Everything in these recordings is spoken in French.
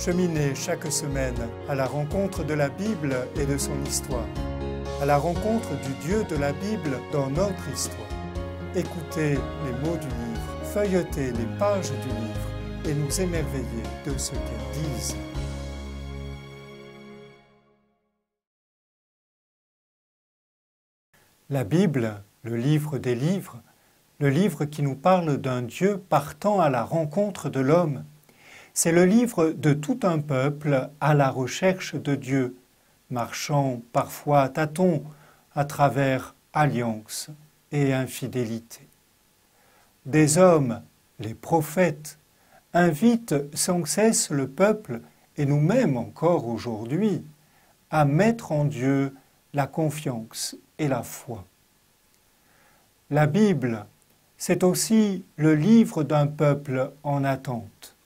Cheminez chaque semaine à la rencontre de la Bible et de son histoire, à la rencontre du Dieu de la Bible dans notre histoire. Écoutez les mots du livre, feuilletez les pages du livre et nous émerveillez de ce qu'elles disent. La Bible, le livre des livres, le livre qui nous parle d'un Dieu partant à la rencontre de l'homme, c'est le livre de tout un peuple à la recherche de Dieu, marchant parfois à tâtons à travers alliance et infidélité. Des hommes, les prophètes, invitent sans cesse le peuple, et nous-mêmes encore aujourd'hui, à mettre en Dieu la confiance et la foi. La Bible, c'est aussi le livre d'un peuple en attente.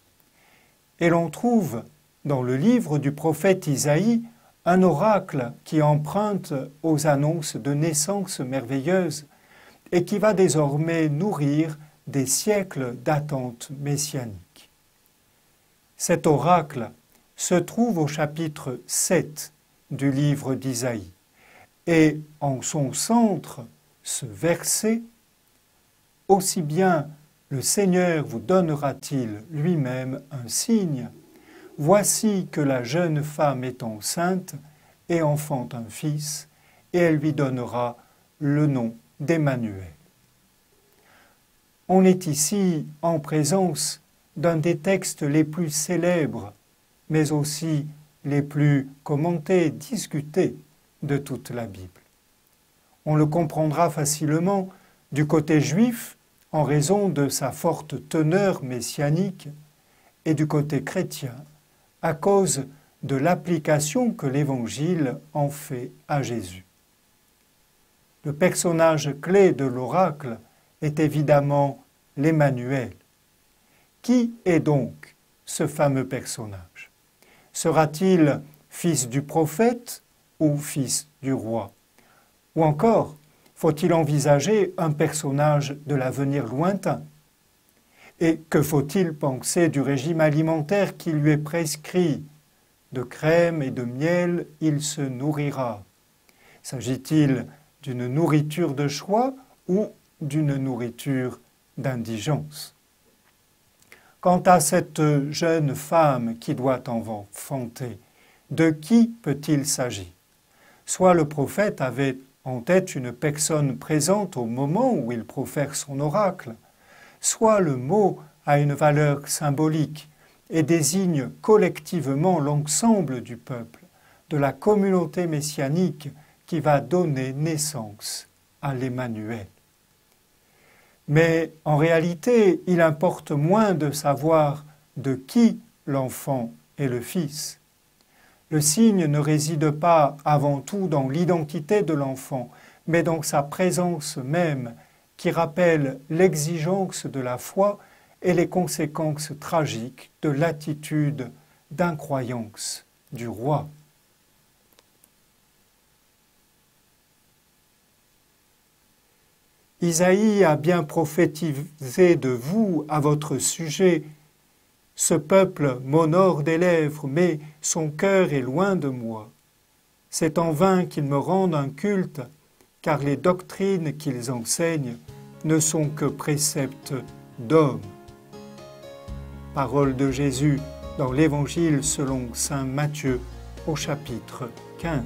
Et l'on trouve dans le livre du prophète Isaïe un oracle qui emprunte aux annonces de naissance merveilleuses et qui va désormais nourrir des siècles d'attente messianique. Cet oracle se trouve au chapitre 7 du livre d'Isaïe et en son centre, ce verset, « Aussi bien le Seigneur vous donnera-t-il lui-même un signe. Voici que la jeune femme est enceinte et enfante un fils, et elle lui donnera le nom d'Emmanuel. » On est ici en présence d'un des textes les plus célèbres, mais aussi les plus commentés, discutés de toute la Bible. On le comprendra facilement du côté juif, en raison de sa forte teneur messianique, et du côté chrétien, à cause de l'application que l'Évangile en fait à Jésus. Le personnage clé de l'oracle est évidemment l'Emmanuel. Qui est donc ce fameux personnage? Sera-t-il fils du prophète ou fils du roi? Ou encore, faut-il envisager un personnage de l'avenir lointain? Et que faut-il penser du régime alimentaire qui lui est prescrit? De crème et de miel, il se nourrira. S'agit-il d'une nourriture de choix ou d'une nourriture d'indigence? Quant à cette jeune femme qui doit enfanter, de qui peut-il s'agir? Soit le prophète avait en tête une personne présente au moment où il profère son oracle, soit le mot a une valeur symbolique et désigne collectivement l'ensemble du peuple, de la communauté messianique qui va donner naissance à l'Emmanuel. Mais en réalité, il importe moins de savoir de qui l'enfant est le fils. Le signe ne réside pas avant tout dans l'identité de l'enfant, mais dans sa présence même, qui rappelle l'exigence de la foi et les conséquences tragiques de l'attitude d'incroyance du roi. Isaïe a bien prophétisé de vous à votre sujet. Ce peuple m'honore des lèvres, mais son cœur est loin de moi. C'est en vain qu'ils me rendent un culte, car les doctrines qu'ils enseignent ne sont que préceptes d'hommes. Parole de Jésus dans l'Évangile selon saint Matthieu au chapitre 15.